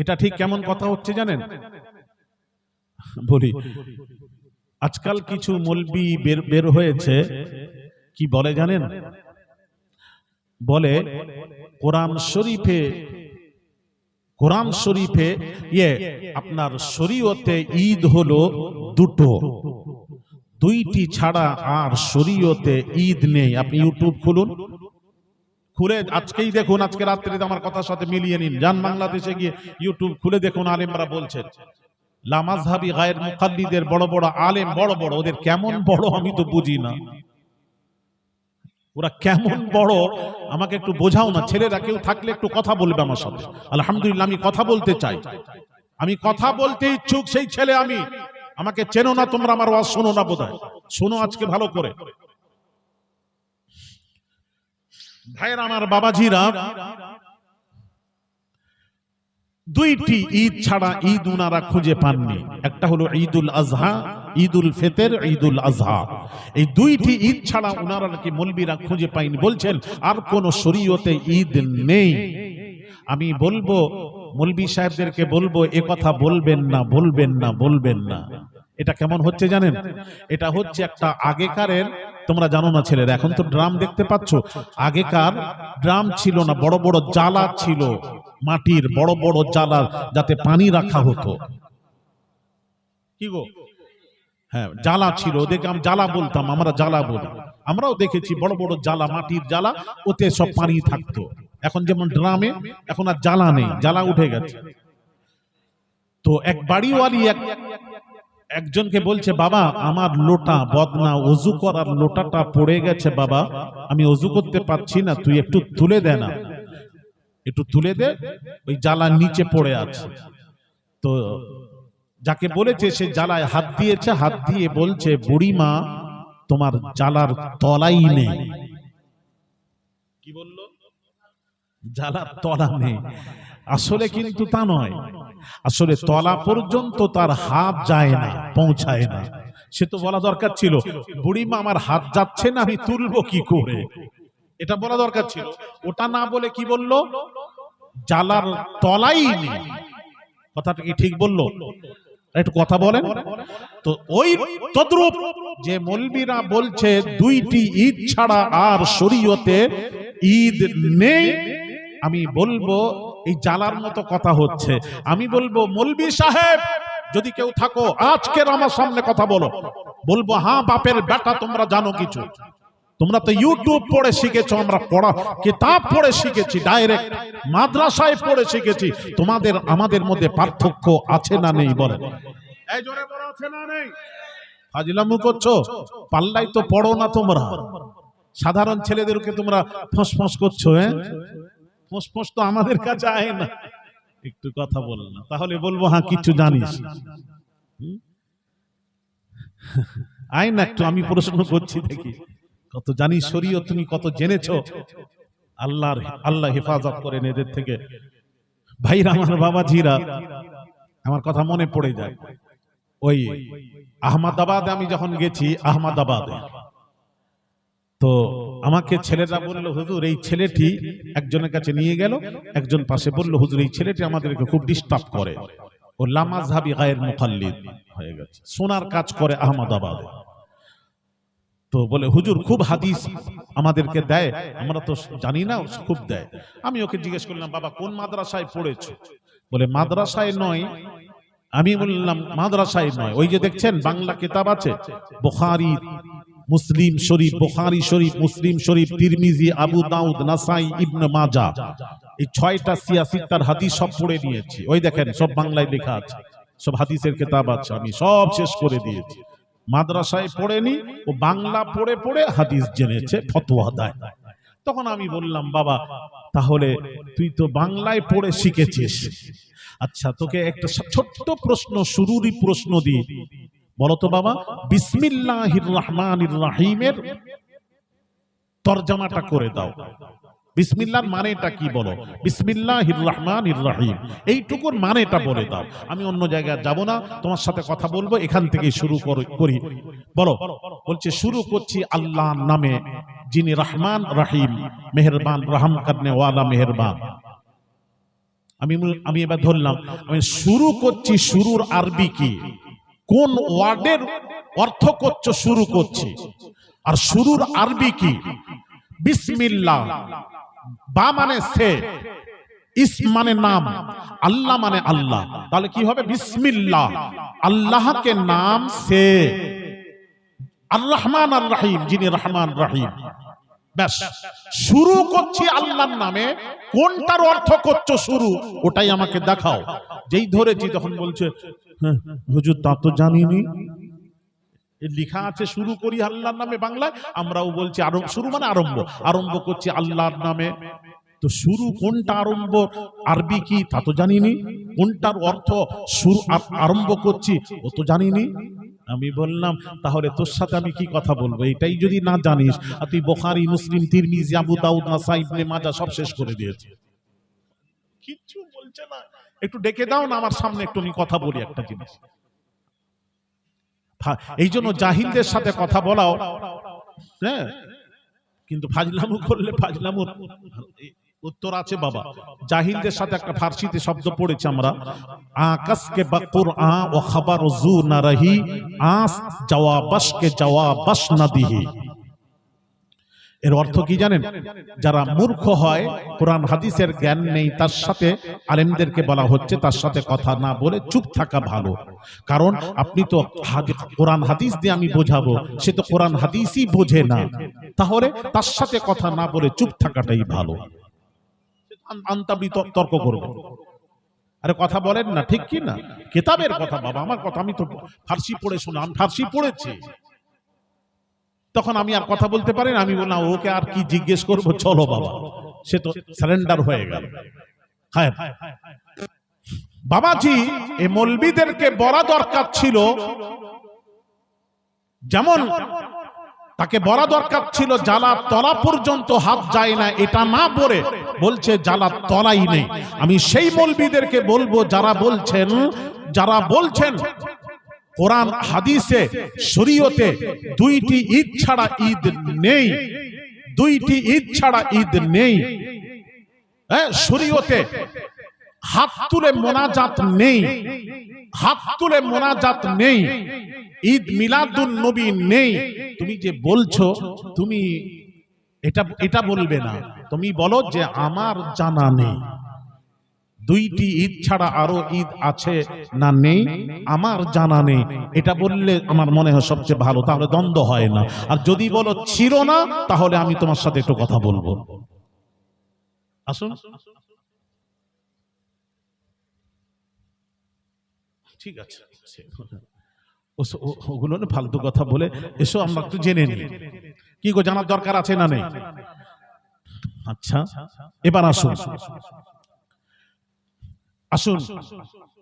এটা ঠিক কেমন কথা হচ্ছে জানেন? বলি, আজকাল কিছু মৌলবি বের হয়েছে, কি বলে জানেন? বলে কোরআন শরীফে আপনার শরীয়তে ঈদ হলো দুটো, দুইটি ছাড়া আর শরীয়তে ঈদ নেই। আপনি ইউটিউব খুলুন, খুলে আজকেই দেখুন, আজকে রাত্রে আমার কথার সাথে মিলিয়ে নিন, যান বাংলাদেশে গিয়ে ইউটিউব খুলে দেখুন, আলেমরা বলছেন, লামাযহাবি গায়র মুকাল্লিদের বড় বড় আলেম, বড় বড়, ওদের কেমন বড় আমি তো বুঝি না, ওরা কেমন বড় আমাকে একটু বোঝাও না। ছেলেরা কেউ থাকলে একটু কথা বলবে আমার সাথে। আলহামদুলিল্লাহ, আমি কথা বলতে চাই, আমি কথা বলতে ইচ্ছুক, সেই ছেলে আমি। আমাকে চেনো না তোমরা, আমার ওয়াজ শোনো না বোধহয়, শোনো আজকে ভালো করে। ভাইয়ের আমার, বাবাজিরা, দুইটি ঈদ ছাড়া ঈদ উনারা খুঁজে পাননি। একটা হলো ঈদুল আজহা, ঈদুল ফিতর, ঈদুল আজহা। এই দুইটি ঈদ ছাড়া উনারা নাকি মৌলবীরা খুঁজে পাইনি, বলছেন আর কোন শরীয়তে ঈদ নেই। আমি বলবো মৌলবী সাহেবদেরকে বলবো, এ কথা বলবেন না, বলবেন না, বলবেন না। এটা কেমন হচ্ছে জানেন? এটা হচ্ছে একটা আগেকারের, তোমরা জানো না ছেলেরা, এখন তো ড্রাম দেখতে পাচ্ছ, আগেকার ড্রাম ছিল না, বড় বড় জালা ছিল, মাটির বড় বড় জালা, যাতে পানি রাখা হতো। কি গো? হ্যাঁ, জালা ছিল, ওদেরকে আমি জালা বলতাম, আমরা জালা বলি। আমরাও দেখেছি বড় বড় জালা, মাটির জালা, ওতে সব পানি থাকতো। এখন যেমন ড্রামে, এখন আর জালা নেই, জালা উঠে গেছে। তো এক বাড়িওয়ালি একজনকে বলছে, বাবা আমার লোটা বদনা, ওযু করার লোটাটা পড়ে গেছে বাবা, আমি ওযু করতে পারছি না, তুই একটু তুলে দে না, একটু তুলে দে, ওই জালার নিচে পড়ে আছে। তো যাকে বলেছে সে জালায় হাত দিয়েছে, হাত দিয়ে বলছে, বুড়িমা তোমার জালার তলাই নেই। কি বললো? জালার তলা নেই। আসলে কিন্তু তা নয়, আসলে তলা পর্যন্ত তার হাত যায় না, পৌঁছায় না। সে তো বলা দরকার ছিল, বুড়িমা আমার হাত যাচ্ছে না, আমি তুলবো কি করে, এটা বলা দরকার ছিল। ওটা না বলে কি বললো? জালার তলাই নেই। কথাটা কি ঠিক বললো? একটু কথা বলেন তো। ওই তদ্রূপ যে মৌলবীরা বলছে দুইটি ঈদ ছাড়া আর শরীয়তে ঈদ নেই, আমি বলবো এই জালার মতো কথা হচ্ছে। আমি বলবো, মৌলবী সাহেব যদি কেউ থাকো, আজকের আমার সামনে কথা বলো, বলবো হ্যাঁ বাপের বেটা, তোমরা জানো কিছু, তোমরা তো ইউটিউব পড়ে শিখেছো, আমরা পড়া কিতাব পড়ে শিখেছি, ডাইরেক্ট মাদ্রাসায় পড়ে শিখেছি। তোমাদের আমাদের মধ্যে পার্থক্য আছে না নেই? বলেন, এই জোরে বলো, আছে না নেই? ফাজিলামু করছো, পাল্লাই তো পড়ো না তোমরা। সাধারণ ছেলেদেরকে তোমরা ফসফস করছো, হ্যাঁ, ফসফস তো আমাদের কাছে আয় না। একটু কথা বল না, তাহলে বলবো হ্যাঁ কিছু জানিস। আয় না একটু, আমি প্রশ্ন করছি দেখি কত জানিস শরীয়ত, তুমি কত জেনেছো। আল্লাহ হেফাজত করেন এদের থেকে। ভাইরা আমার, বাবাজিরা, আমার কথা মনে পড়ে যায়, ওই আহমদাবাদে আমি যখন গেছি, আহমদাবাদে, তো আমাকে ছেলেরা বললো, হুজুর এই ছেলেটি, একজনের কাছে নিয়ে গেল, একজন পাশে বলল, হুজুর এই ছেলেটি আমাদেরকে খুব ডিস্টার্ব করে, ও লামাযহাবি গায়র মুকাল্লিদ হয়ে গেছে, সোনার কাজ করে আহমদাবাদে। তো বলে, হুজুর খুব হাদিস আমাদেরকে দেয়, আমরা তো জানি না, খুব দেয়। আমি ওকে জিজ্ঞেস করলাম, বাবা কোন মাদ্রাসায় পড়েছো? বলে মাদ্রাসায় নয়। আমি বললাম মাদ্রাসায় নয়, ওই যে দেখছেন বাংলা কিতাব আছে, বুখারী, মুসলিম শরীফ, বুখারী শরীফ, মুসলিম শরীফ, তিরমিজি, আবু দাউদ, নাসাই, ইবনে মাজাহ, এই 6টা সিয়াসিত্তার হাদিস সব পড়ে নিয়েছি। ওই দেখেন সব বাংলায় লেখা আছে, সব হাদিসের কিতাব আছে, আমি সব শেষ করে দিয়েছি। মাদ্রাসায় পড়েনি, ও বাংলা পড়ে পড়ে হাদিস জেনেছে, ফতোয়া দেয়। তখন আমি বললাম, বাবা তাহলে তুই তো বাংলায় পড়ে শিখেছিস, আচ্ছা তোকে একটা ছোট্ট প্রশ্ন, শুরুরই প্রশ্ন দিই, বলতো বাবা, বিসমিল্লাহির রহমানির রহিমের তরজমাটা করে দাও। বিসমিল্লাহর মানেটা কি বলো? বিসমিল্লাহির রহমানির রহিম, এইটুকুর মানেটা বলে দাও। আমি অন্য জায়গায় যাব না, তোমার সাথে কথা বলবো, এখান থেকে শুরু করি। বলো। বলছে, শুরু করছি আল্লাহর নামে, যিনি রহমান রহিম, মেহেরবান, রহম করনে ওয়ালা মেহেরবান। আমি এবার ধরলাম, আমি শুরু করছি, শুরুর আরবি কি, কোন ওয়ার্ডের অর্থ করছো শুরু করছি, আর শুরুর আরবি কি? বিসমিল্লাহ। বা মানে সে, ইস মানে নাম, আল্লাহ মানে আল্লাহ। তাহলে কি হবে? বিসমিল্লাহ, আল্লাহকে নাম সে, আর রহমান আর রহিম, যিনি রহমান রহিম। ব্যাস, শুরু করছি আল্লাহর নামে। কোনটার অর্থ করছো শুরু, ওটাই আমাকে দেখাও। যেই ধরেছি তখন বলছে, হুজুর তা তো জানিনি, লেখা আছে শুরু করি আল্লাহর নামে বাংলায়, আমরাও বলছি শুরু মানে আরম্ভ, আরম্ভ করছি আল্লাহর নামে। তো শুরু কোনটা, আরম্ভ আরবি কি তা তো জানিনি, কোনটার অর্থ শুরু আরম্ভ করছি ও তো জানিনি। আমি বললাম তাহলে তোর সাথে আমি কি কথা বলবো, এটাই যদি না জানিস, আর তুই বুখারী, মুসলিম, তিরমিজি, আবু দাউদ, নাসাই, ইবনে মাজাহ সব শেষ করে দিয়েছিস, কিচ্ছু বলছে না। একটু ডেকে দাও না আমার সামনে, একটু আমি কথা বলি একটা জিনিস। এই জন্য জাহিলদের সাথে কথা বলাও, হ্যাঁ, কিন্তু ফাজলামু করলে ফাজলামুর উত্তর আছে বাবা। জাহিলদের সাথে একটা ফার্সিতে শব্দ পড়েছি আমরা, আকাশকে বাকুর আ ও খবর জু না রহি, আস জওয়াবশকে জওয়াবশ না দিহি। এর অর্থ কি জানেন? যারা মূর্খ হয়, কোরআন হাদিসের জ্ঞান নেই, তার সাথে আলেমদেরকে বলা হচ্ছে তার সাথে কথা না বলে চুপ থাকা ভালো। কারণ আপনি তো কোরআন হাদিস দিয়ে আমি বোঝাবো, সে তো কোরআন হাদিসই বোঝে না, তাহলে তার সাথে কথা না বলে চুপ থাকাটাই ভালো। আন্তাবলি তর্ক করবে, আরে কথা বলেন না, ঠিক কি না? কিতাবের কথা বাবা, আমার কথা, আমি তো ফার্সি পড়ে শুনলাম, আমি ফার্সি পড়েছি, তখন আমি আর কথা বলতে পারি না। আমি বললাম ওকে আর কি জিজ্ঞেস করবো, চলো বাবা, সে তো সারেন্ডার হয়ে গেল। হ্যাঁ বাবাজি, এই মৌলবীদেরকে বলা দরকার ছিল, যেমন তাকে বলা দরকার ছিল জালার তলা পর্যন্ত হাত যায় না, এটা না বলে বলছে জালার তলাই নেই। আমি সেই মৌলবীদেরকে বলবো যারা বলছেন কোরআন হাদিসে শরীয়তে দুইটি ঈদ ছাড়া ঈদ নেই, দুইটি ঈদ ছাড়া ঈদ নেই, হ্যাঁ, শরীয়তে হাত তুলে মোনাজাত নেই, হাত তুলে মোনাজাত নেই, ঈদ মিলাদুন নবী নেই। তুমি যে বলছো, তুমি এটা বলবে না, তুমি বলো যে আমার জানা নেই। দুইটি ঈদ ছাড়া আরো ঈদ আছে না নেই, আমার জানা নেই, এটা বললে আমার মনে হয় সবচেয়ে ভালো, তাহলে দ্বন্দ্ব হয় না। আর যদি বলো ছিল না, তাহলে আমি তোমার সাথে একটু কথা বলবো। আসুন, ঠিক আছে, ওগুলো ফালতু কথা বলে এসো, আমরা একটু জেনে নিই। কি গো, জানার দরকার আছে না নেই? আচ্ছা, এবার আসুন আসুন,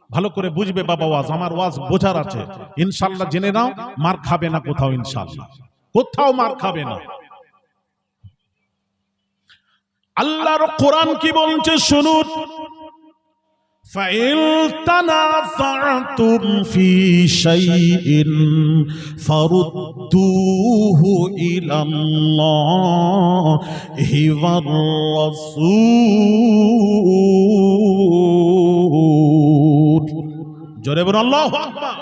ভালো করে বুঝবে বাবা, ওয়াজ আমার ওয়াজ বোঝার আছে, ইনশাআল্লাহ জেনে নাও, মার খাবে না কোথাও, ইনশাআল্লাহ কোথাও মার খাবে না। আল্লাহর কোরআন কি বলছে শুনুন, فَإِن تَنَازَعْتُمْ فِي شَيْءٍ فَرُدُّوهُ إِلَى اللَّهِ وَالرَّسُولِ। জোরে বলুন আল্লাহু আকবার।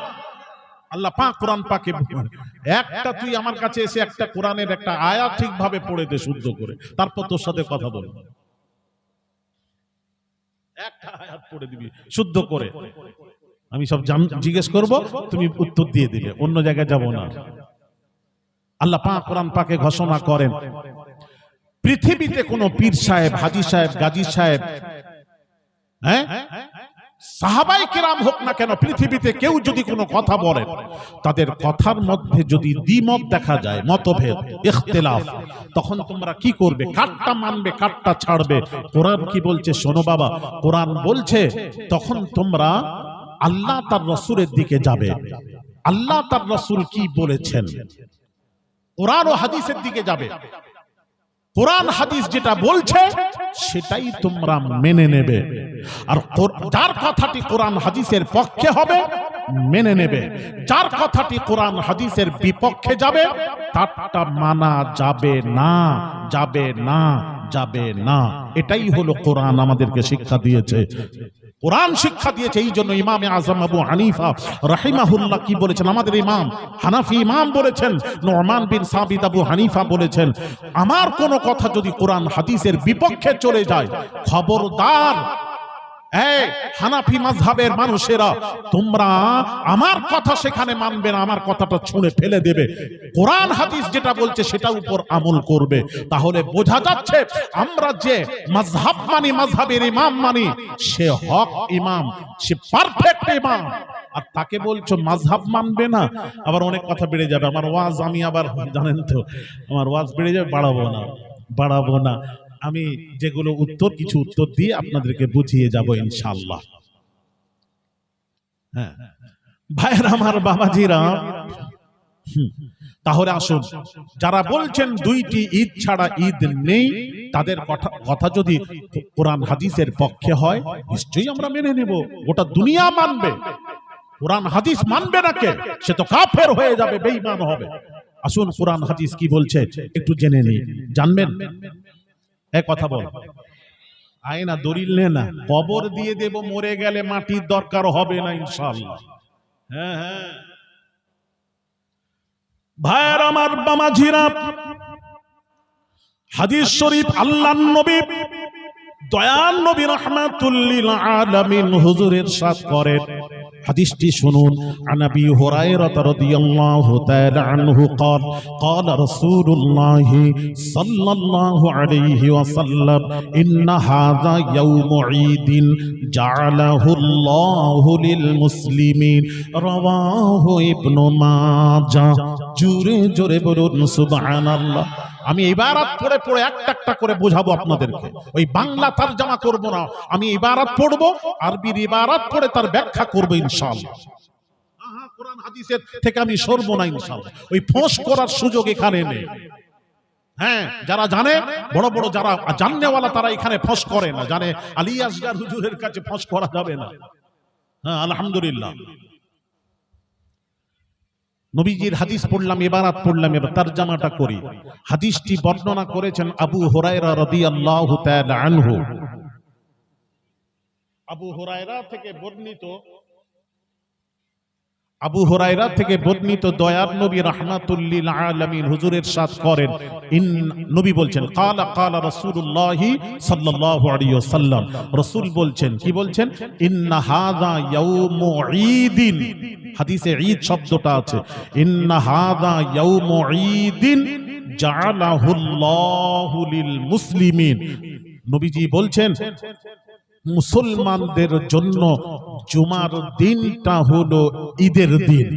আল্লাহ পাক কোরআন পাকে একটা, তুই আমার কাছে এসে একটা কোরআনের একটা আয়াত ঠিকভাবে পড়ে দে শুদ্ধ করে, তারপর তোর সাথে কথা বলবো। একটা আয়াত পড়ে দিবি শুদ্ধ করে, আমি সব জিজ্ঞেস করব, তুমি উত্তর দিয়ে দিবে, অন্য জায়গায় যাব না। আল্লাহ পাক কোরআন পাকে ঘোষণা করেন, পৃথিবীতে কোনো পীর সাহেব, হাজী সাহেব, গাজী সাহেব, হ্যাঁ, সাহাবায়ে কেরাম হোক না কেন, পৃথিবীতে কেউ যদি কোনো কথা বলেন, তাদের কথার মধ্যে যদি দ্বিমত দেখা যায়, মতভেদ, ইখতিলাফ, তখন তোমরা কি করবে? কাটটা মানবে, কাটটা ছাড়বে। কোরআন কি বলছে শোনো বাবা, কোরআন বলছে তখন তোমরা আল্লাহ তার রাসূলের দিকে যাবে। আল্লাহ তার রাসূল কি বলেছেন, কোরআন ও হাদিসের দিকে যাবে। কোরআন হাদিস যেটা বলছে সেটাই তোমরা মেনে নেবে, আর যার কথাটি কোরআন হাদিসের পক্ষে হবে মেনে নেবে, যার কথাটি কোরআন হাদিসের বিপক্ষে যাবে তারটা মানা যাবে না, যাবে না, যাবে না। এটাই হলো কোরআন আমাদেরকে শিক্ষা দিয়েছে। কোরআন শিক্ষা দিয়েছে। এই জন্য ইমামে আজম আবু হানিফা রাহিমাহুল্লাহ কি বলেছেন, আমাদের ইমাম হানাফি ইমাম বলেছেন, নুমান বিন সাবিত আবু হানিফা বলেছেন, আমার কোন কথা যদি কোরআন হাদিসের বিপক্ষে চলে যায়, খবরদার এই হানাফি মাযহাবের মানুষেরা, তোমরা আমার কথা সেখানে মানবে না, আমার কথাটা ছুঁড়ে ফেলে দেবে, কোরআন হাদিস যেটা বলছে সেটার উপর আমল করবে। তাহলে বোঝা যাচ্ছে আমরা যে মাযহাব মানি, মাযহাবের ইমাম মানি, সে হক ইমাম, সে পারফেক্ট ইমাম। আর তাকে বলছো মাযহাব মানবে না, আবার অনেক কথা বেড়ে যাবে। আমার ওয়াজ আমি আবার জানেন তো, আমার ওয়াজ বেড়ে যাবে, বাড়াবো না। আমি যেগুলো কিছু উত্তর দিয়ে আপনাদেরকে বুঝিয়ে যাব ইনশাআল্লাহ। হ্যাঁ ভাইরা আমার, বাবাজিরা, তাহলে আসুন, যারা বলছেন দুইটি ঈদ ছাড়া ঈদ নেই, তাদের কথা যদি কোরআন হাদিসের পক্ষে হয় নিশ্চয়ই আমরা মেনে নেব, গোটা দুনিয়া মানবে। কোরআন হাদিস মানবে না কে, সে তো কাফের হয়ে যাবে, বেঈমান হবে। আসুন কোরআন হাদিস কি বলছে একটু জেনে নিই, জানবেন? এক কথা বল, আয়না দলিল নে না, কবর দিয়ে দেব, মরে গেলে মাটির দরকার হবে না ইনশাআল্লাহ। হ্যাঁ হ্যাঁ ভাইয়ের আমার, বামাজিরা, হাদিস শরীফ আল্লাহর নবী দয়াল নবী রাহমাতুল লিল আলামিন হুজুর ইরশাদ করেন, হাদিসটি শুনুন। আনাবি হুরায়রা রাদিয়াল্লাহু তাআলা আনহু قال قال رسول الله صلى الله عليه وسلم ان هذا يوم عيد جعله الله للمسلمين رواه ابن ماجه। জোরে জোরে বলুন সুবহানাল্লাহ। আমি ইবারত পড়ে পড়ে একটা একটা করে বোঝাবো আপনাদেরকে, ওই বাংলা তরজমা করব না, আমি ইবারত পড়বো, আরবির ইবারত পড়ে তার ব্যাখ্যা করব ইনশাআল্লাহ। কোরআন হাদিসের থেকে আমি সরবো না ইনশাআল্লাহ, ওই ফোঁস করার সুযোগ এখানে নেই। হ্যাঁ, যারা জানে, বড় বড় যারা জাননেওয়ালা, তারা এখানে ফোঁস করে না, জানে আলী আসগার হুজুরের কাছে ফোঁস করা যাবে না। হ্যাঁ আলহামদুলিল্লাহ। নবীজির হাদিস পড়লাম, ইবারত পড়লাম, এবার তরজমাটা করি। হাদিসটি বর্ণনা করেছেন আবু হুরায়রা রাদিয়াল্লাহু তাআলা আনহু। আবু হুরায়রা থেকে বর্ণিত দয়ার নবী রাহমাতুল লিল আলামিন হুজুর ইরশাদ করেন, নবী বলছেন, ক্বালা ক্বালা রাসূলুল্লাহ সাল্লাল্লাহু আলাইহি ওয়াসাল্লাম, রাসূল বলছেন, কি বলছেন? ইন্না হাযা ইয়াউমু ঈদিন, হাদিসে ঈদ শব্দটা আছে, ইন্না হাযা ইয়াউমু ঈদিন জাআলাহুল্লাহু লিল মুসলিমিন। নবীজি বলছেন মুসলমানদের জন্য জুমার দিনটা হলো ঈদের দিন।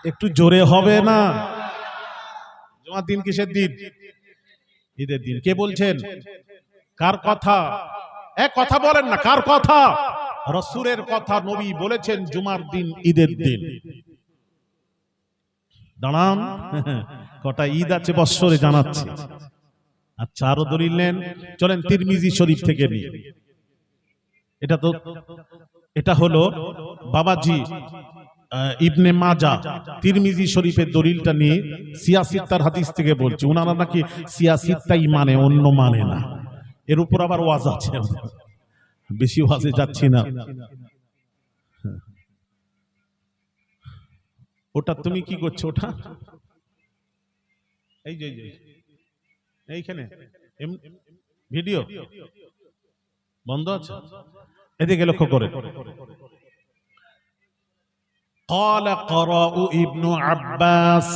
একটু জোরে হবে না? জুমার দিন কিসের দিন? ঈদের দিন। কে বলছেন? কার কথা? এক কথা বলেন না, কার কথা? রাসূলের কথা। নবী বলেছেন জুমার দিন ঈদের দিন। দাঁড়ান, কটা ঈদ আছে বৎসরে জানাচ্ছি। আচ্ছা, আরো দলিল নেন, চলেন তিরমিজি শরীফ থেকে নিয়ে। এটা হলো বাবাজি ইবনে মাজা তিরমিজি শরীফের দলিলটা নিয়ে সিয়াসিত্তার হাদিস থেকে বলছি। উনারা নাকি সিয়াসিত্তাই মানে, অন্য মানে না। এর উপর আবার ওয়াজ আছে, বেশি ওয়াজে যাচ্ছি না। ওটা তুমি কি করছো? ওটা এই যে এইখানে ভিডিও বন্ধ আছে, এদিকে লক্ষ্য করে। قال قراء ابن عباس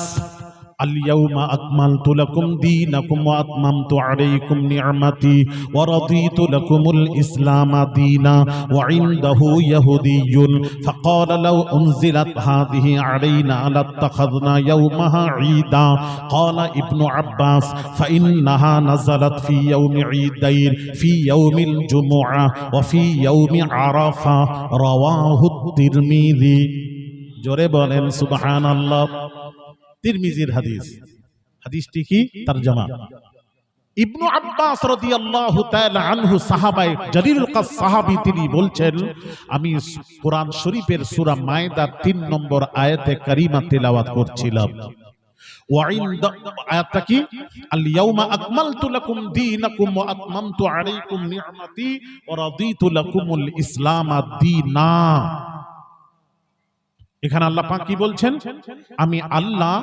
اليوم أكملت لكم دينكم وأتممت عليكم نعمتي ورضيت لكم الإسلام دينا وعنده يهودي فقال لو أنزلت هذه علينا لاتخذنا يومها عيدا قال ابن عباس فإنها نزلت في يوم عيدين في يوم الجمعة وفي يوم عرفة رواه الترمذي জোরে বলেন সুবহানাল্লাহ। তিরমিজির হাদিস। হাদিসটি কি? তরজমা। ইবনু আব্বাস রাদিয়াল্লাহু তাআলা আনহু সাহাবায়ে জলিলুল কদর সাহাবী, তিনি বলছেন আমি কোরআন শরীফের সূরা মায়েদার ৩ নম্বর আয়াতে কারিমা তেলাওয়াত করছিলাম। আয়াতটা কি? আল ইয়াউমা আকমালতু লাকুম দীনাকুম ওয়া আতমামতু আলাইকুম নি'মাতি ওয়া রাদিতু লাকুমুল ইসলাম দীনা। এখানে আল্লাহ পাক কি বলছেন? আমি আল্লাহ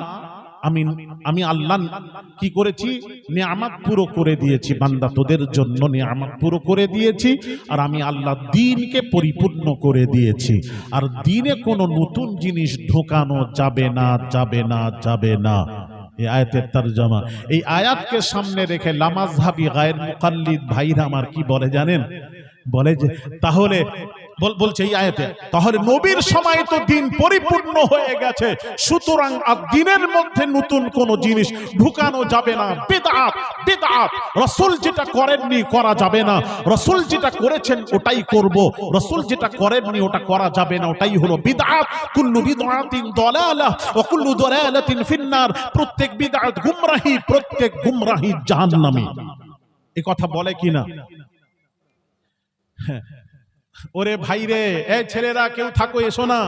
কি করেছি? নিয়ামত পুরো করে দিয়েছি বান্দা, তোদের জন্য নিয়ামত পুরো করে দিয়েছি। আর আমি আল্লাহ দ্বীনকে পরিপূর্ণ করে দিয়েছি। আর দ্বীনে কোনো নতুন জিনিস ঢোকানো যাবে না, যাবে না, যাবে না। এই আয়াতের তরজমা। এই আয়াতকে সামনে রেখে লামাযহাবি গায়র মুকাল্লিদ ভাইরা আমার কি বলে জানেন? বলে যে তাহলে বলছে এই আয়াতে, তাহলে নবীর সময় তো দ্বীন পরিপূর্ণ হয়ে গেছে, সুতরাং আর দ্বীনের মধ্যে নতুন কোন জিনিস ঢুকানো যাবে না। বিদআত, বিদআত। রাসূল যেটা করেননি করা যাবে না, রাসূল যেটা করেছেন ওটাই করব, রাসূল যেটা করেননি ওটা করা যাবে না, ওটাই হলো বিদআত। কুল্লু বিদআতিন দালালাহ ওয়া কুল্লু দালালাতিন ফিন্নার। প্রত্যেক বিদআত গুমরাহি, প্রত্যেক গুমরাহি জাহান্নামী। এই কথা বলে কিনা? ওরে ভাইরে, এই ছেলেরা কেউ থাকো, এসো না।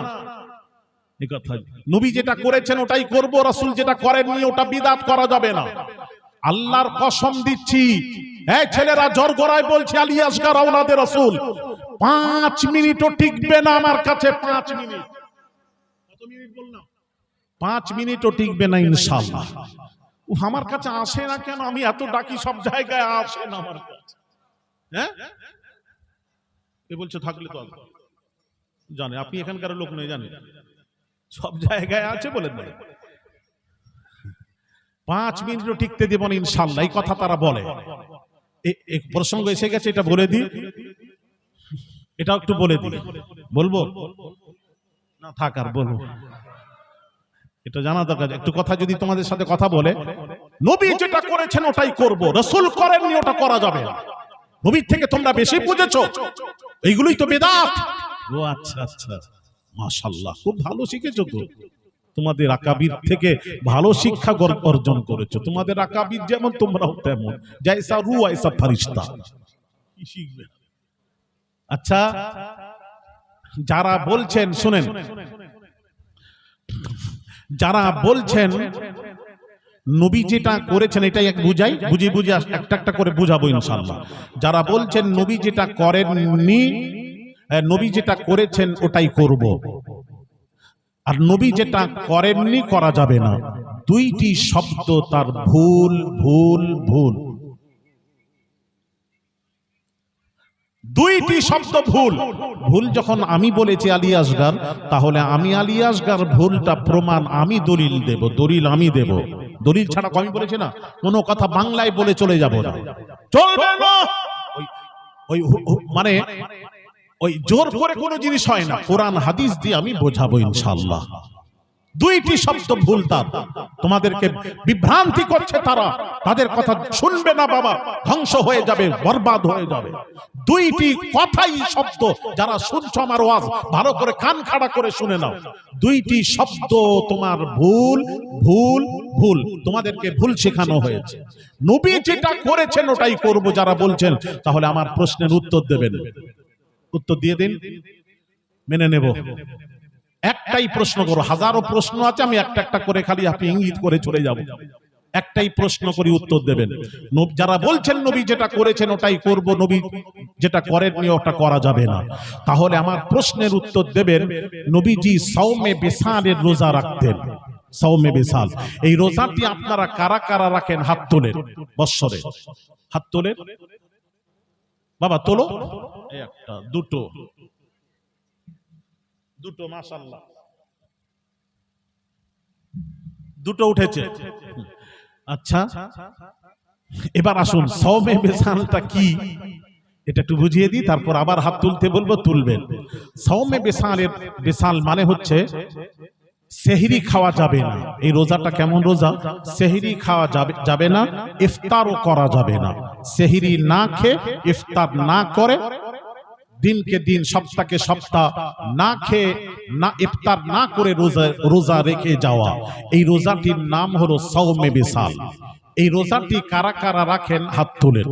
এই কথা, নবী যেটা করেছেন ওটাই করব, রাসূল যেটা করেননি ওটা বিদআত করা যাবে না। আল্লাহর কসম দিচ্ছি, এই ছেলেরা জোর গলায় বলছে আলী আসগার আওলাদে রাসূল, 5 মিনিটও টিকবে না আমার কাছে। 5 মিনিট, কত মিনিট বললাম? 5 মিনিটও টিকবে না ইনশাআল্লাহ। আমার কাছে আসে না কেন? আমি এত ডাকি, সব জায়গায় আসে না আমার কাছে। হ্যাঁ, এ বলছে থাকলে তো জানে, আপনি এখানকার লোক নয়, জানেন সব জায়গায় আছে বলে দেয়। 5 মিনিটও টিকতে দেব না ইনশাআল্লাহ, এই কথা তারা বলে। এক প্রসঙ্গ এসে গেছে, এটা বলে দিই, এটা একটু বলে দিই। বলবো না? থাক, আর বলবো, এটা জানা দরকার। একটু কথা যদি তোমাদের সাথে কথা বলে, নবী যেটা করেছেন ওটাই করব, রাসূল করেননি ওটা করা যাবে না। নবীর থেকে তোমরা বেশি বুঝেছো, এইগুলোই তো বেদাত। ও আচ্ছা আচ্ছা, মাশাআল্লাহ, খুব ভালো শিখেছো তো। তোমাদের আকাবির থেকে ভালো শিক্ষা অর্জন করেছো। তোমাদের আকাবির যেমন তোমরাও তেমন, জাইসা রু আইসা ফারিস্তা। কি শিখবে? আচ্ছা, যারা বলছেন শুনেন, যারা বলছেন নবী যেটা করেছেন এটাই এক বুঝাই, বুঝে বুঝে একটা একটা করে বুঝাবো ইনশাআল্লাহ। যারা বলছেন নবী যেটা করেননি, নবী যেটা করেছেন ওটাই করব, আর নবী যেটা করেননি করা যাবে না, দুইটি শব্দ তার ভুল, ভুল, ভুল। দুইটি শব্দ ভুল। ভুল যখন আমি বলেছি আলী আসগার, তাহলে আমি আলী আসগার ভুলটা প্রমাণ আমি দলিল দেব, দলিল আমি দেব। দলিল ছাড়া আমি বলেছি না, কোন কথা বাংলায় বলে চলে যাব না, চলবে না। ওই মানে ওই জোর করে কোনো জিনিস হয় না, কোরআন হাদিস দিয়ে আমি বোঝাবো ইনশাআল্লাহ। দুইটি শব্দ ভুল, তার তোমাদেরকে বিভ্রান্তি করছে, তারা তাদের কথা শুনবে না বাবা, ধ্বংস হয়ে যাবে, বরবাদ হয়ে যাবে। দুইটি কথাই শব্দ, যারা শুনছো আমার ওয়াজ ভালো করে কান খাড়া করে শুনে নাও। দুইটি শব্দ তোমার ভুল, ভুল, ভুল। তোমাদেরকে ভুল শেখানো হয়েছে। নবী যেটা করেছেন ওটাই করব যারা বলছেন, তাহলে আমার প্রশ্নের উত্তর দেবেন। উত্তর দিয়ে দিন, মেনে নেব। একটাই প্রশ্ন করো, হাজারো প্রশ্ন আছে, আমি একটা একটা করে খালি আপনি ইঙ্গিত করে চলে যাব। একটাই প্রশ্ন করি, উত্তর দেবেন। যারা বলছেন নবী যেটা করেছেন ওটাই করব, নবী যেটা করেননি ওটা করা যাবে না, তাহলে আমার প্রশ্নের উত্তর দেবেন। নবীজি সাওমে বিসালের রোজা রাখতেন। সাওমে বিসাল, এই রোজাটি আপনারা কারা কারা রাখেন? হাত তোলেন বৎসরে, হাত তোলেন বাবা, তোলো। একটা, দুটো, দুটো, মাশাআল্লাহ, দুটো উঠেছে। আচ্ছা, এবার আসুন সাওমে বিসালটা কি এটা একটু বুঝিয়ে দিই, তারপর আবার হাত তুলতে বলবো, তুলবেন। সাওমে বিসালের বিসাল মানে হচ্ছে সেহরি খাওয়া যাবে না। এই রোজাটা কেমন রোজা? সেহরি খাওয়া যাবে না, ইফতারও করা যাবে না। সেহরি না খেয়ে, ইফতার না করে, দিনকে দিন, সপ্তাহকে সপ্তাহ না খেয়ে, না ইফতার না করে রোজা রেখে যাওয়া, এই রোজাটির নাম হলো সাওমে বিসাল। এই রোজাটি কারা কারা রাখেন হাত তোলেন,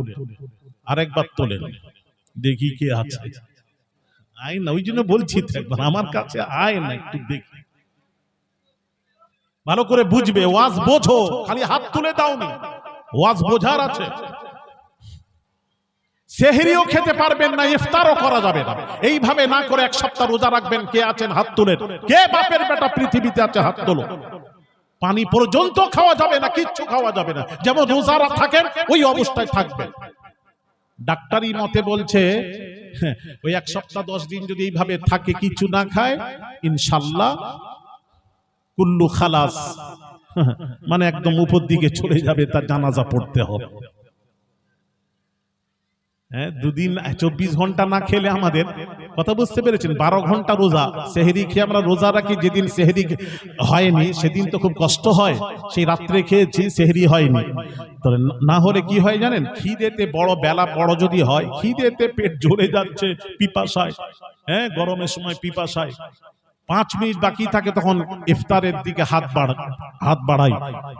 আরেকবার তোলেন দেখি কে আছে। আয় না, ওই জন্য বলছি একবার আমার কাছে আয় না, একটু দেখি ভালো করে বুঝবে। ওয়াজ বোঝো, খালি হাত তুলে দাওনি, ওয়াজ বোঝার আছে। সেহরিও খেতে পারবেন না, ইফতারও করা যাবে না। এইভাবে না করে এক সপ্তাহ রোজা রাখবেন। কে আছেন হাত তুলেন? কে বাপের বেটা পৃথিবীতে আছে হাত তোলো। পানি পর্যন্ত খাওয়া যাবে না, কিচ্ছু খাওয়া যাবে না। যেমন রোজারা থাকেন ওই অবস্থায় থাকবেন। ডাক্তারি মতে বলছে ওই এক সপ্তাহ 10 দিন যদি এইভাবে থাকে, কিছু না খায়, ইনশাল্লাহ কুল্লু খালাস, মানে একদম উপর দিকে চলে যাবে, তার জানাজা পড়তে হবে। হ্যাঁ, দুদিন 24 ঘন্টা না খেলে আমাদের কথা বুঝতে পেরেছেন, 12 ঘন্টা রোজা। সেহরি খেয়ে আমরা রোজা রাখি, যেদিন সেহরি হয়নি সেদিন তো খুব কষ্ট হয়। সেই রাত্রে খেয়েছি, সেহরি হয়নি, তো না হলে কি হয় জানেন, খিদেতে বড় বেলা বড় যদি হয়, খিদেতে পেট জ্বলে যাচ্ছে, পিপাসায়, হ্যাঁ গরমের সময় পিপাসায়, 5 মিনিট বাকি থাকে তখন ইফতারের দিকে হাত বাড়াই,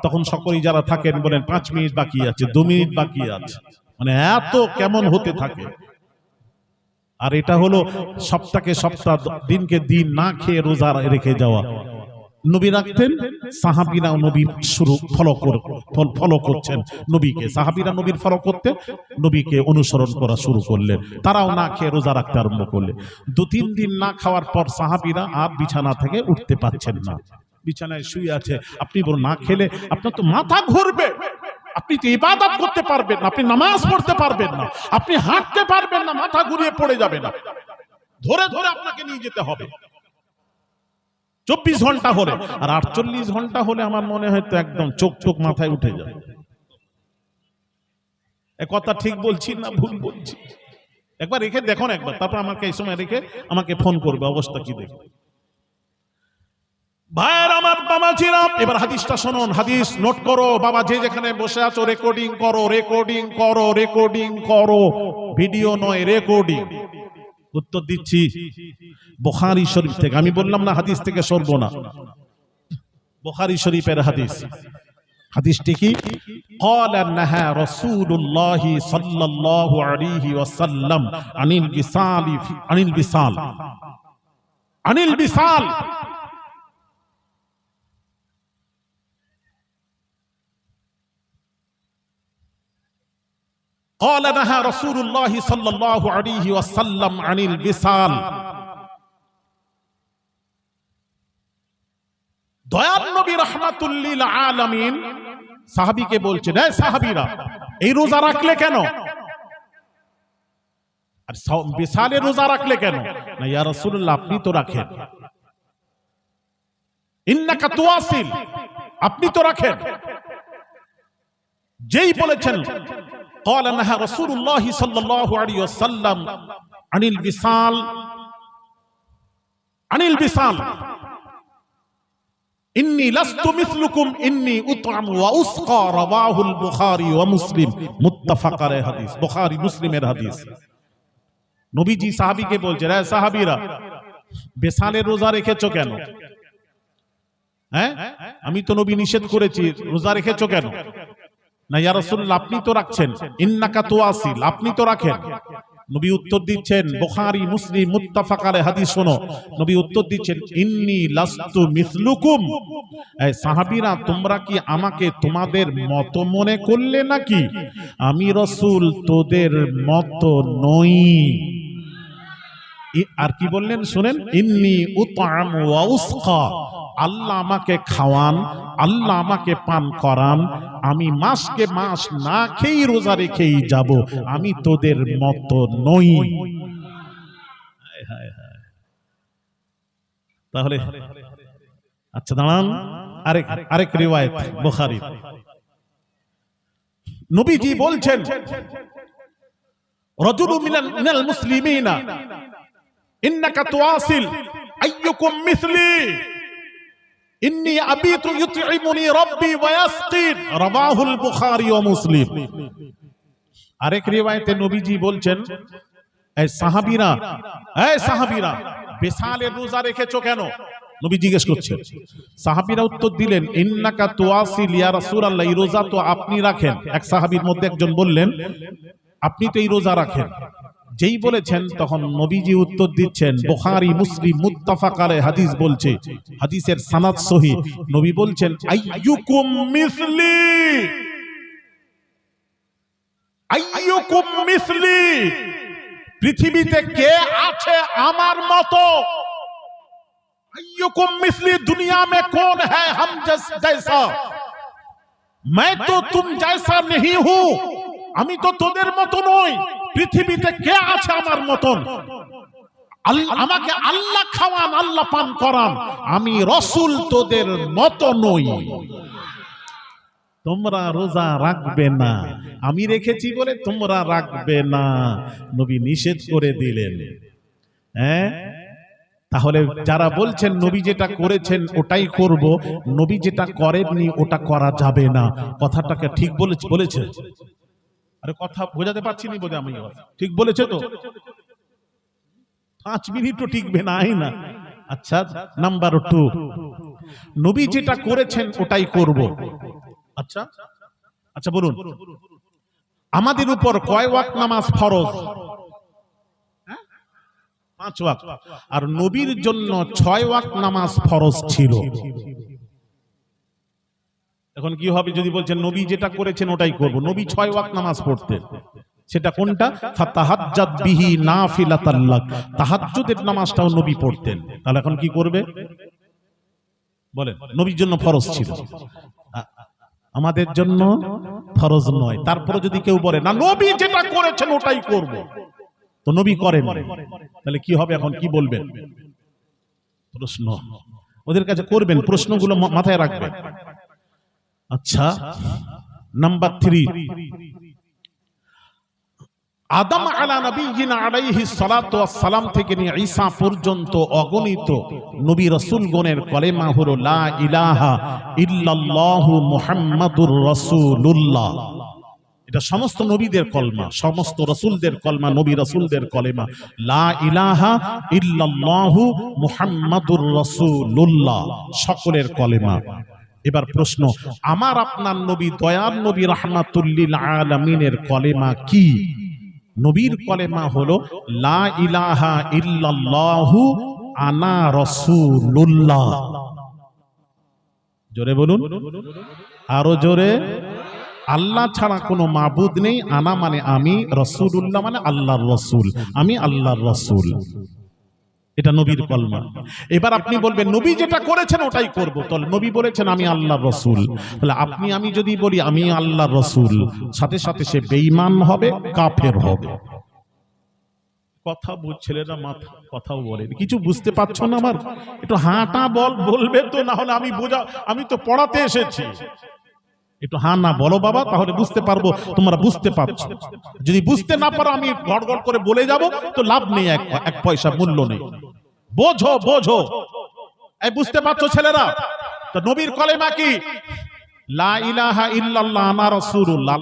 তখন সকলেই যারা থাকেন বলেন 5 মিনিট বাকি আছে, 2 মিনিট বাকি আছে, মানে এত কেমন হতে থাকে। আর এটা হলো সপ্তাহে সপ্তাহ, দিনকে দিন না খেয়ে রোজা রেখে যাওয়া। নবী রাখতেন, সাহাবীরা নবীর ফলো করছেন নবীকে, সাহাবীরা নবীর ফলো করতে নবীকে অনুসরণ করা শুরু করলেন। তারাও না খেয়ে রোজা রাখতে আরম্ভ করলেন। 2-3 দিন না খাওয়ার পর সাহাবীরা আর বিছানা থেকে উঠতে পারছেন না, বিছানায় শুয়ে আছে। আপনি বলুন, না খেলে আপনার তো মাথা ঘুরবে, আপনি তো ইবাদত করতে পারবেন না, আপনি নামাজ পড়তে পারবেন না, আপনি হাঁটতে পারবেন না, মাথা ঘুরিয়ে পড়ে যাবে না, ধরে ধরে আপনাকে নিয়ে যেতে হবে। 24 ঘন্টা হলে, আর 48 ঘন্টা হলে আমার মনে হয় তো একদম চোখ মাথায় উঠে যাবে। এ কথা ঠিক বলছি না ভুল বলছি? একবার রেখে দেখুন, একবার, তারপর আমাকে এই সময় রেখে আমাকে ফোন করবে অবস্থা কি দেখবে। ভাইয়ের আমার, বাবাজিরা, এবার হাদিসটা শুনুন, হাদিস নোট করো বাবা, যে যেখানে বসে আছো রেকর্ডিং করো, রেকর্ডিং করো, রেকর্ডিং করো, ভিডিও নয় রেকর্ডিং। উত্তর দিচ্ছি বুখারী শরীফ থেকে, আমি বললাম না হাদিস থেকে সরবো না, বুখারী শরীফের হাদিস। হাদিসটি কি? ক্বালা নাহা রাসূলুল্লাহ সাল্লাল্লাহু আলাইহি ওয়াসাল্লাম আনিল বিসাল। قال نهى رسول الله صلى الله عليه وسلم عن الوصال। দয়াল নবী রাহমাতুল লিল আলামিন সাহাবীকে বলছেন, এই সাহাবীরা এই রোজা রাখলে কেন? আর বিসালে রোজা রাখলে কেন? না ইয়া রাসূলুল্লাহ, আপনি তো রাখেন, ইন্নাকা তুয়াসিল, আপনি তো রাখেন। যেই বলেছেন قال نهى رسول الله صلى الله عليه وسلم عن الوصال إني لست مثلكم إني أطعم وأسقى رواه البخاري ومسلم متفق عليه حديث বুখারী মুসলিমের হাদিস। নবীজি সাহাবীকে বলছেন, এই সাহাবীরা বিসালের রোজা রেখেছো কেন? হ্যাঁ, আমি তো নবী নিষেধ করেছি, রোজা রেখেছো কেন? না ইয়া রাসূলুল্লাহ, আপনি তো রাখছেন, ইন্নাকা তুয়াসিল, আপনি তো রাখেন। নবী উত্তর দিচ্ছেন, বুখারী মুসলিম মুত্তাফাক আলাইহি হাদিস শোনো, নবী উত্তর দিচ্ছেন, ইন্নী লাস্তু মিসলুকুম। এই সাহাবীরা, তোমরা কি আমাকে তোমাদের মত মনে করলে নাকি? আমি রাসূল তোদের মত নই। আর কি বললেন শুনেন, ইন্নী উতআম ওয়া উসকা, আল্লাহ আমাকে খাওয়ান, আল্লাহ আমাকে পান করান, আমি মাসকে মাস না খেয়ে রোজা রেখেই যাব, আমি তোদের মতো নই। তাহলে আচ্ছা দাঁড়ান, আরেক রিওয়ায়াত বুখারী, নবীজি বলছেন, রাজুলু মিনাল মুসলিমিনা ইন্নাকা তুয়াসিল আইয়ুকুম মিসলি ইন্নী আবিতু ইউতঈমুনি রাব্বি ওয়া ইয়াসকিন রাওয়াহুল বুখারী ওয়া মুসলিম। আরেক রিওয়ায়াতে নবীজি বলছেন, এই সাহাবীরা বিসালের রোজা রেখেছো কেন? নবী জিজ্ঞেস করছেন, সাহাবীরা উত্তর দিলেন, ইন্নাকা তুয়াসিল ইয়া রাসূলুল্লাহ, এই রোজা তো আপনি রাখেন। এক সাহাবীর মধ্যে একজন বললেন, আপনি তো এই রোজা রাখেন। যেই বলেছেন তখন নবীজি উত্তর দিচ্ছেন, বুখারী মুসলিম মুত্তাফাক আলাইহি হাদিস বলছে, হাদিসের সনদ সহিহ। নবী বলছেন, আইয়ুকুম মিসলি, আইয়ুকুম মিসলি, পৃথিবীতে কে আছে আমার মতো? আইয়ুকুম মিসলি, দুনিয়া में कौन है हम जैसा? मैं तो तुम जैसा नहीं हूं, আমি তো তোদের মতো নই। পৃথিবীতে কে আছে আমার মতন? আমাকে আল্লাহ খাওয়ান, আল্লাহ পান করান, আমি রাসূল তোদের মতো নই। তোমরা রোজা রাখবে না, আমি রেখেছি বলে তোমরা রাখবে না, নবী নিষেধ করে দিলেন। হ্যাঁ, তাহলে যারা বলছেন নবী যেটা করেছেন ওটাই করব, নবী যেটা করেননি ওটা করা যাবে না, কথাটাকে ঠিক বলেছে? আরে কথা বোঝাতে পারছি না বোধহয় আমি, ঠিক বলেছে তো? 5 মিনিটও টিকবে না, না। আচ্ছা, নাম্বার 2, নবী যেটা করেছেন ওটাই করব। আচ্ছা আচ্ছা বলুন, আমাদের উপর কয় ওয়াক্ত নামাজ ফরজ? 5 ওয়াক্ত। আর নবীর জন্য 6 ওয়াক্ত নামাজ ফরজ ছিল। এখন কি হবে যদি বলছেন নবী যেটা করেছেন ওটাই করব? নবী 6 ওয়াক্ত নামাজ পড়তেন, সেটা কোনটা? ফাতাহাজ্জাত বিহি নাফিলাতাল লাক, তাহাজ্জুদের নামাজটাও নবী পড়তেন। তাহলে এখন কি করবে বলেন? নবীর জন্য ফরজ ছিল, আমাদের জন্য ফরজ নয়। তারপরে যদি কেউ বলে না নবী যেটা করেছেন ওটাই করব, তো নবী করেন, তাহলে কি হবে? এখন কি বলবেন? প্রশ্ন ওদের কাছে করবেন, প্রশ্নগুলো মাথায় রাখবেন। আচ্ছা, নাম্বার 3, আদম আলা নবিয়িনা আলাইহিস সালাতু ওয়াস সালাম থেকে নিয়ে ঈসা পর্যন্ত অগণিত নবী রাসূলগণের কলেমা হলো লা ইলাহা ইল্লাল্লাহু মুহাম্মাদুর রাসূলুল্লাহ। এটা সমস্ত নবীদের কলমা, সমস্ত রাসূলদের কলমা, নবী রাসূলদের কলেমা, লা ইলাহা ইল্লাল্লাহু মুহাম্মাদুর রাসূলুল্লাহ, সকলের কলেমা। এবার প্রশ্ন, আমার আপনার নবী দয়ার নবী রাহমাতুল লিল আলামিনের কলেমা কি? নবীর কলেমা হলো লা ইলাহা ইল্লাল্লাহু আনা রাসূলুল্লাহ। জোরে বলুন, আরো জোরে। আল্লাহ ছাড়া কোনো মাবুদ নেই, আনা মানে আমি, রাসূলুল্লাহ মানে আল্লাহর রাসূল, আমি আল্লাহর রাসূল। এটা নবীর কলমা। এবার আপনি বলবেন নবী যেটা করেছেন ওটাই করব, তাহলে নবী বলেছেন আমি আল্লাহর রাসূল, তাহলে আপনি আমি যদি বলি আমি আল্লাহর রাসূল, সাথে সাথে সে বেঈমান হবে, কাফের হবে। কথা বুঝছিলেন না? কথাও বলেন, কিছু বুঝতে পারছো না? আমার একটু হাঁটা বলবে তো, না হলে আমি বোঝা, আমি তো পড়াতে এসেছি। একটু হ্যাঁ না বলো বাবা, তাহলে বুঝতে পারবো তোমরা বুঝতে পারছো। যদি বুঝতে না পারো আমি গড়গড় করে বলে যাব তো লাভ নেই, এক পয়সা মূল্য নেই। বোঝো বোঝো, এই বুঝতে পারছো ছেলেরা? তো নবীর কলেমা কি? লা ইলাহা ইল্লাল্লাহ আনা রাসূলুল্লাহ।